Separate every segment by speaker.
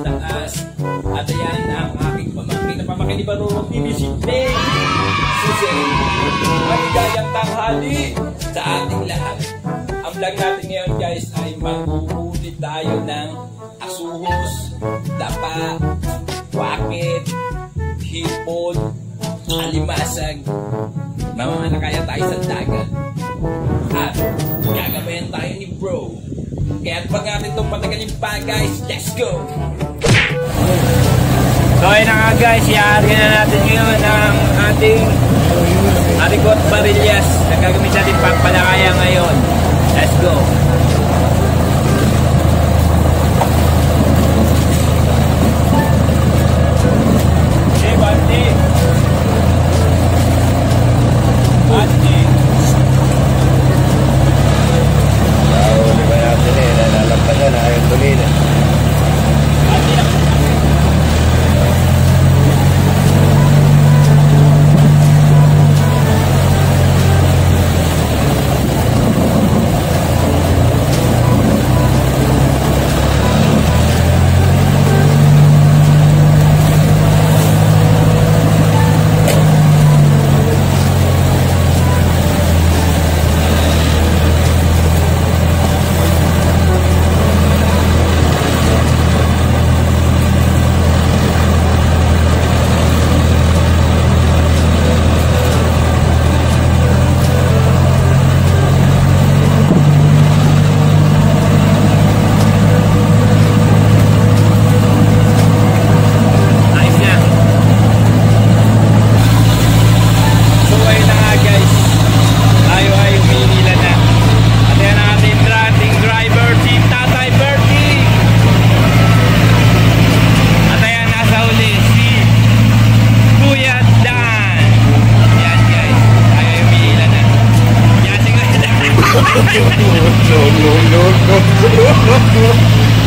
Speaker 1: taas. At ayan ang aking pamangkin na pamangkin ni Barurong TV, si Peng Susen. Maligayang tanghali sa ating lahat. Ang vlog natin ngayon guys ay maghuhuli tayo ng asuhos, dapa, wakit, hipon, alimasag. Mamamalakaya tayo sa dagat. At gagabayan tayo ni bro. Kaya pag natin itong patagalin pa guys, let's go! So ayun na nga guys, i-aarga na natin ngayon ang ating Arigot Barillas na gagamit natin pagpalakaya ngayon. Let's go! Okay, Bandi! Bandi!
Speaker 2: Nahuli ba natin eh, nalalampagan na ayaw tumina.
Speaker 1: Bandi na!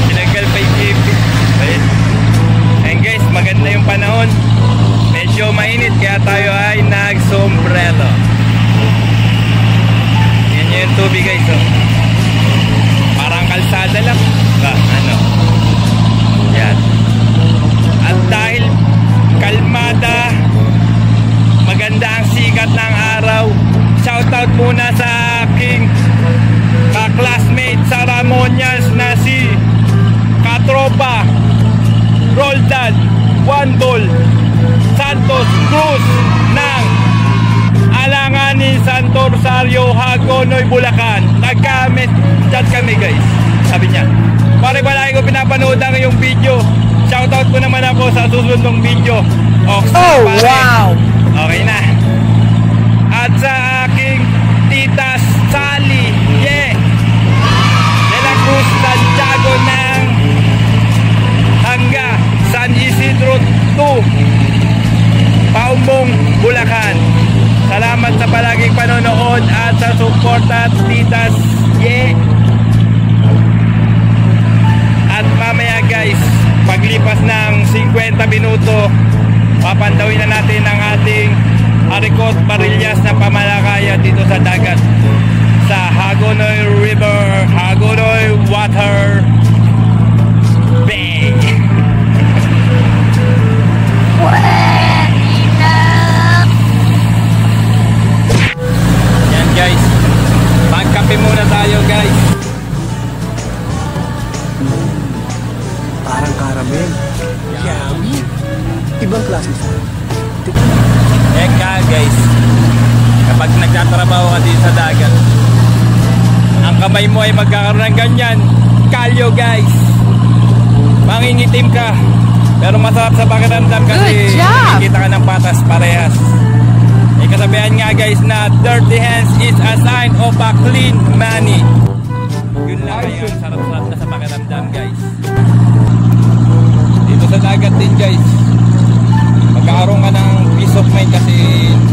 Speaker 1: Tinanggal pa yung jeep. Ayun guys, maganda yung panahon. Medyo mainit kaya tayo ay nag-sombrero. Yan yung tubig guys, oh. Parang kalsada lang. Ano? Yan. At dahil kalmada, maganda ang sikat ng araw, shoutout muna sa aking ka-classmate sa Ramonias na si katropa Roldan Wandol Santos Cruz ng Alanganin Santo Rosario, Hagonoy, Bulacan. Nag-comment chat kami guys. Sabi niya, pare palagi ko pinapanood ang iyong video, shoutout ko naman ako sa susunod ng video. Oh wow! Okay na. At sa aking tita Sally de la Cruz Santiago ng Hanga San Isidro 2 Paumbong, Bulacan. Salamat sa palaging panonood at sa suporta titas. At mamaya guys, paglipas ng 50 minuto, papandawin na natin ang ating Arigot Barillas na pamalakaya dito sa dagat sa Hagonoy River, Hagonoy Water Bay. Yan guys, magkape muna tayo guys.
Speaker 2: Parang caramel. Yummy. Ibang klase sa
Speaker 1: Eka guys, kapag nagtatrabaho ka dito sa dagat, ang kamay mo ay magkakaroon ng ganyan, kalyo guys. Mangingitim ka, pero masarap sa pakiramdam kasi kita ka ng patas parehas. May kasabihan nga guys na dirty hands is a sign of a clean money. Yun lang kaya sarap-sarap na sa pakiramdam guys. Dito sa dagat din guys, magkakaroon ka ng peace of mind kasi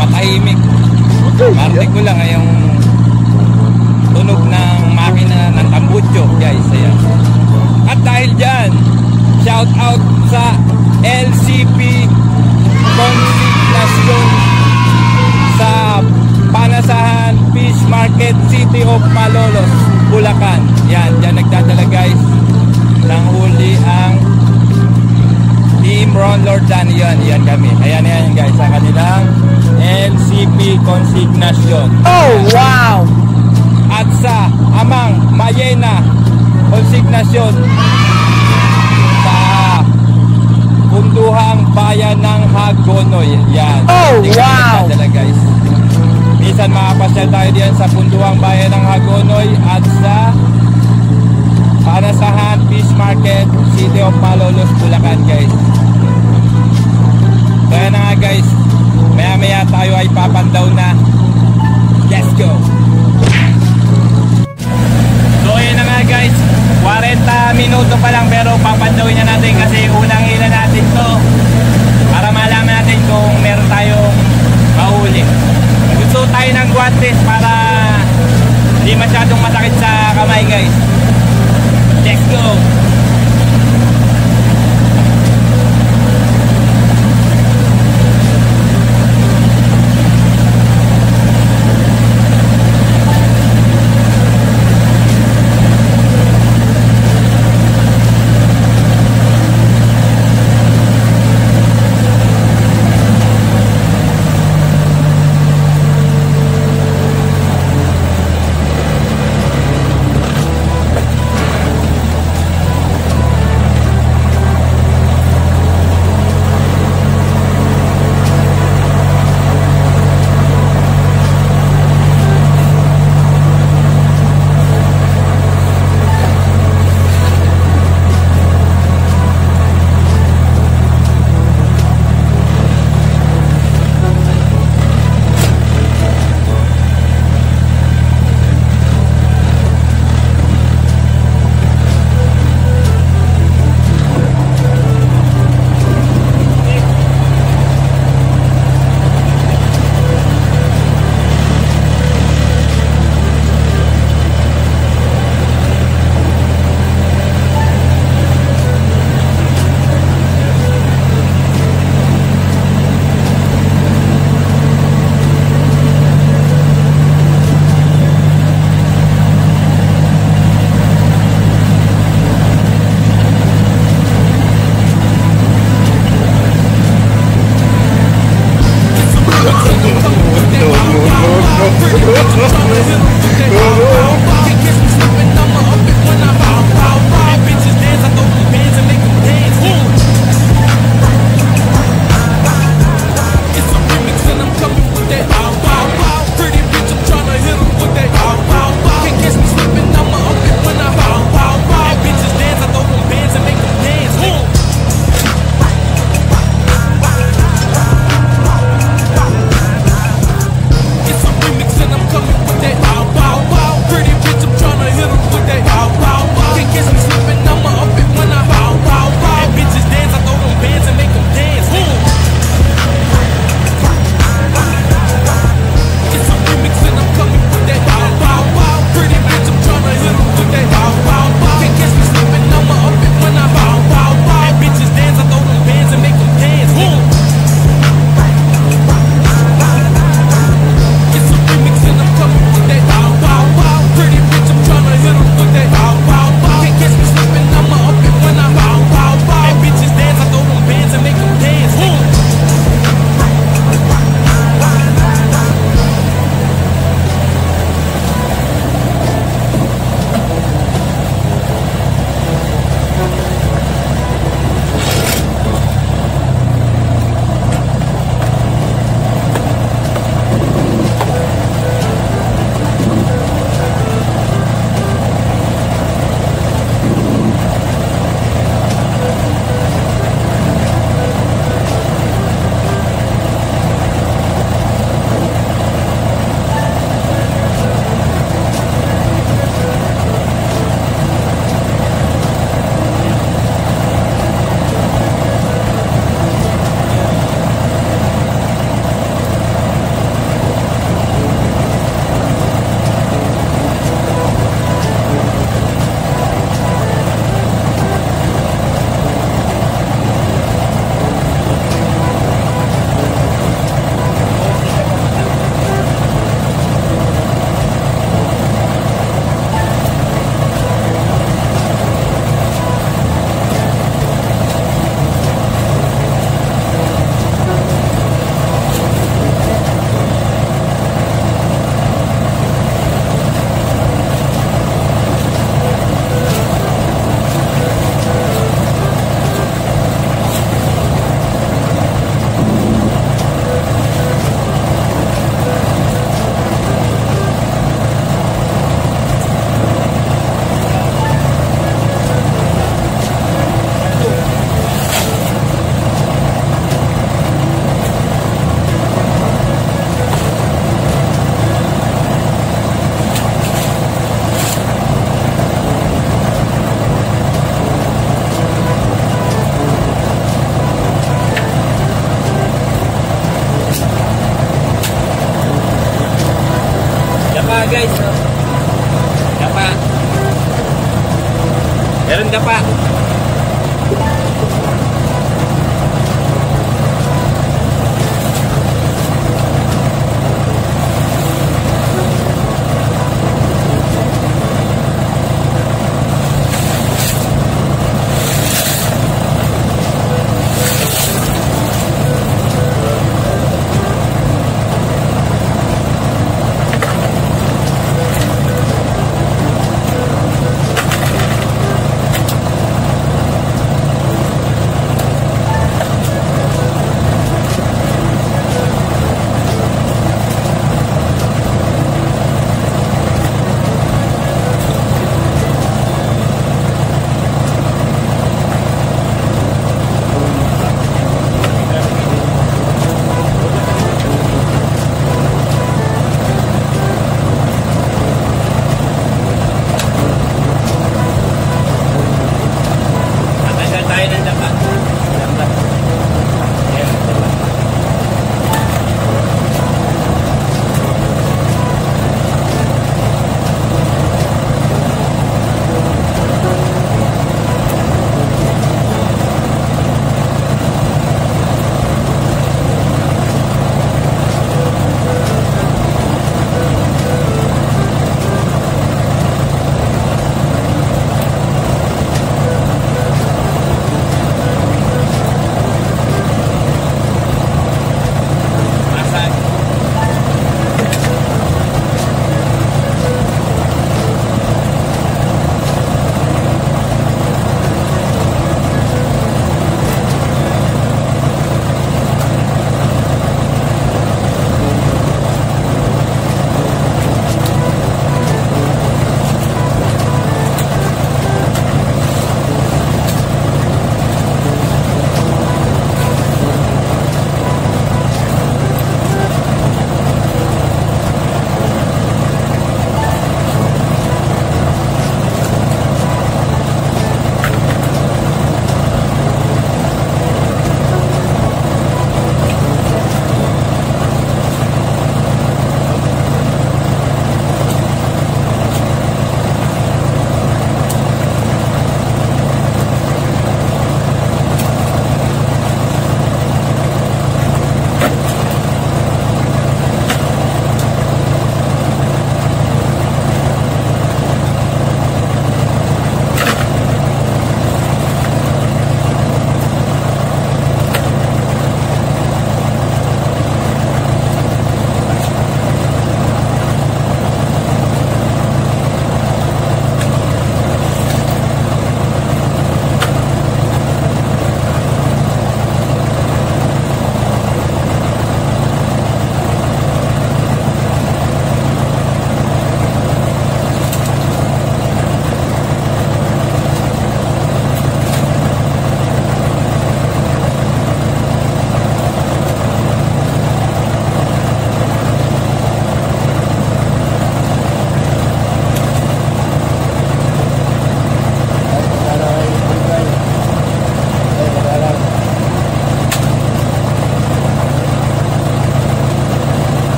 Speaker 1: matahimik. Marinig ko lang yung tunog ng makina ng tambutso guys. Ayan. At dahil dyan, shout out sa LCP Consignation sa Panasahan Fish Market, City of Malolos, Bulacan. Yan, dyan nagdadala guys ng huli ang John Lord Danny yun. Yan kami. Ayan guys, sa kanilang LCP Consignation.
Speaker 3: Oh, wow!
Speaker 1: At sa Amang Mayena Consignation sa Punduhang Bayan ng Hagonoy. Yan.
Speaker 3: Oh, wow!
Speaker 1: Guys. Minsan makapasyal tayo diyan sa Punduhang Bayan ng Hagonoy at sa Panasahan Fish Market, City of Malolos, Bulacan, guys. Kaya na nga guys, maya tayo ay papandaw na. Let's go! So yun na nga guys, 40 minuto pa lang pero papandawin na natin kasi unang hila natin to para malaman natin kung meron tayong mahuli. Gusto tayo ng guantes para hindi masyadong masakit sa kamay guys. Let's go!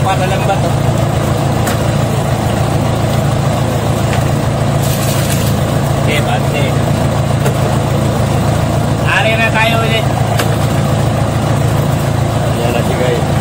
Speaker 1: para lang ba to? Okay, bante. Ari na tayo ulit.
Speaker 2: Yan na si guys.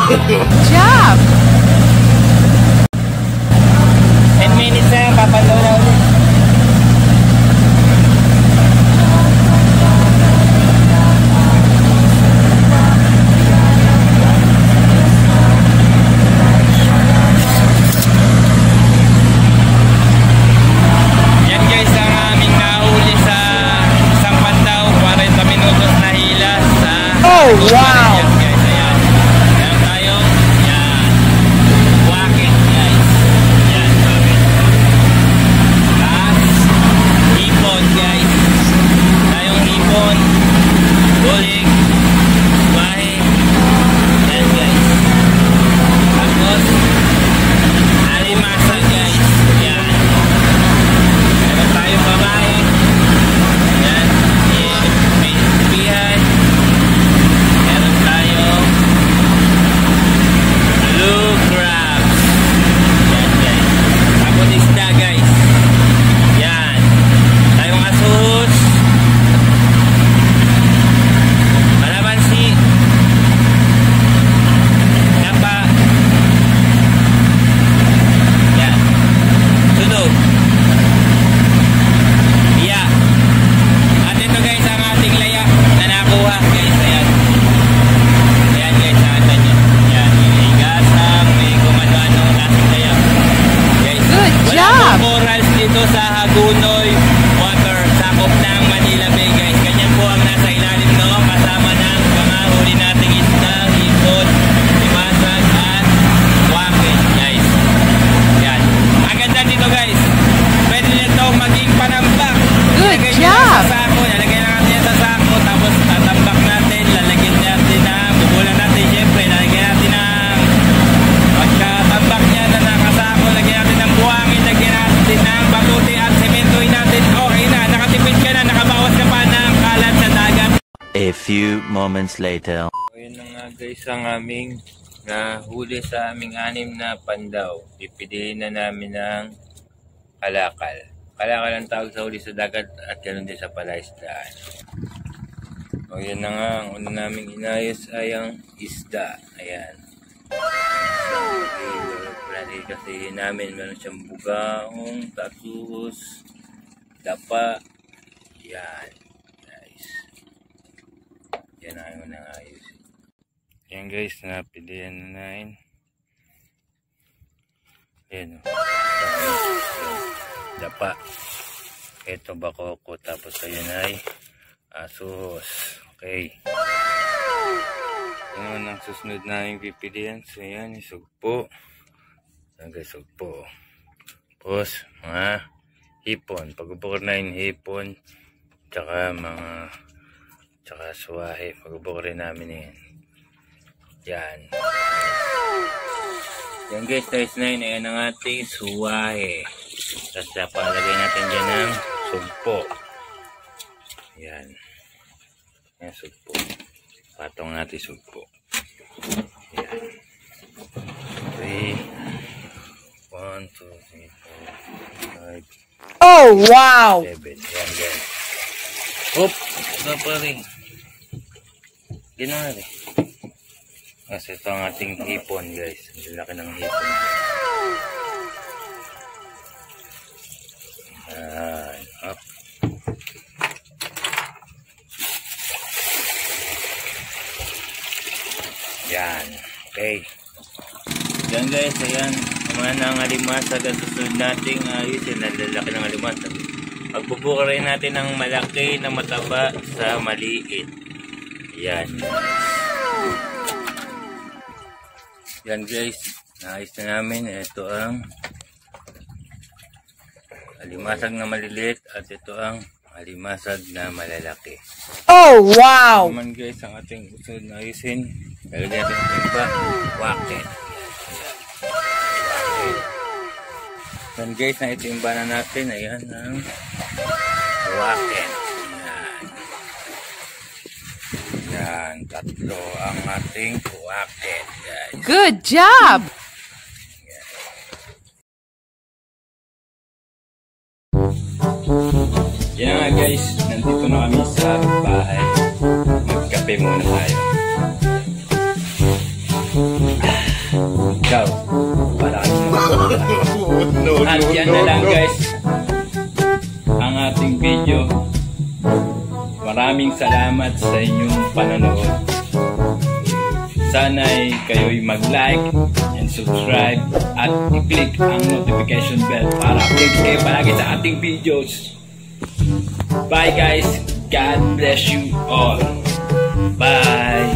Speaker 3: job!
Speaker 1: 10 minutes na yan, papalaw na ulit. Yan guys, ang aming nahuli sa isang pandaw, 40 minutos na hilas sa...
Speaker 3: Oh, wow!
Speaker 1: Yan guys, ayan. Meron tayo, yan. Wakit guys. Yan, wakit. Tapos, hipon guys. Tayong hipon. Bulig. Bahe. Yan guys. Tapos, alimasa guys. Yan. Meron tayong babae. Yan. May pihan. Meron tayong blue crabs. Yan guys. Tapos isda guys. Yan. Tayong asus. Kalamansi. Napa. Yan. Sunog. Iya. At ito guys ang ating laya na nakuha guys. Ayan. Ayan guys, nakita nyo. Ayan, may gasang, may kung ano-ano klaseng laya. Guys,
Speaker 3: Good
Speaker 1: wala
Speaker 3: job!
Speaker 1: pong corals dito sa Hagunoy Water, sakop ng Manila Bay guys. Ganyan po ang nasa ilalim no, kasama ng mga huli nating isda, hipon, limasan at wakit guys. Yan. Ang ganda dito guys. Pwede nito maging panambak.
Speaker 3: Good
Speaker 1: Ilagay nyo
Speaker 3: job!
Speaker 1: sa sako, lalagyan natin yan sa sako, tapos tatambak natin, lalagyan natin ng, bubulan natin syempre, lalagyan natin ng, pagkatambak niya na nakasako, lagyan natin ng buhangin, lagyan natin ng batuti at sementoin natin, okay na, nakatipid ka na, nakabawas ka pa ng kalat sa dagat.
Speaker 4: A few moments later.
Speaker 1: Ayun na nga guys ang aming nahuli sa aming 6 na pandaw. Pipiliin na namin ng kalakal. Kalakal ang tawag sa huli sa dagat at ganoon din sa palaisdaan. O yan na nga, ang una naming inayos ay ang isda. Ayan. Okay, kasi namin meron siyang bugaong, tatus, dapa. Yan. Guys. Yan ang unang ayos. Yan guys, napilihan na namin. Ayan o. Dapa. Ito bakoko. Tapos ayun ay asos. Okay. Yan ang susunod namin pipilihan. So yan, isugpo. Yan guys, sugpo. Tapos mga hipon. Pag-ubukor na yung hipon. Tsaka mga tsaka suwahe. Pag-ubukorin namin yan. Yan. Yan guys, guys na yun. Ayan ang ating suwahe. Tapos napalagay natin dyan ng sugpo. Yan. Yan sugpo. Patong natin sugpo. Yan. 3, 1, 2, 3, 4, 5,
Speaker 3: Oh, wow!
Speaker 1: 7. Yan guys. Hop! Ito pa rin. Ginawa rin. Kasi ito ang ating hipon guys. Ang laki ng hipon. Ayan. Up. Yan. Okay. Yan guys. Ayan. Mga nang alimasag at susunod nating ayusin. Nalalaki ng alimasag. Pagbubukarin natin ng malaki na mataba sa maliit. Yan. Yan guys, naayos na namin. Ito ang alimasag na maliliit at ito ang alimasag na malalaki.
Speaker 3: Oh, wow!
Speaker 1: Naman guys, ang ating usunod na ayusin. Lalagyan natin ng iba, wakit. Yan guys, na itimba na natin. Ayan ang wakit. Yan, tatlo ang ating wakit guys.
Speaker 3: Good job!
Speaker 1: Yan nga guys, nandito na kami sa bahay. Magkape muna tayo. araw. Maraming at yan na lang guys ang ating video. Maraming salamat sa inyong panonood. Sana'y kayo'y mag-like and subscribe at i-click ang notification bell para update kayo palagi sa ating videos. Bye guys. God bless you all. Bye.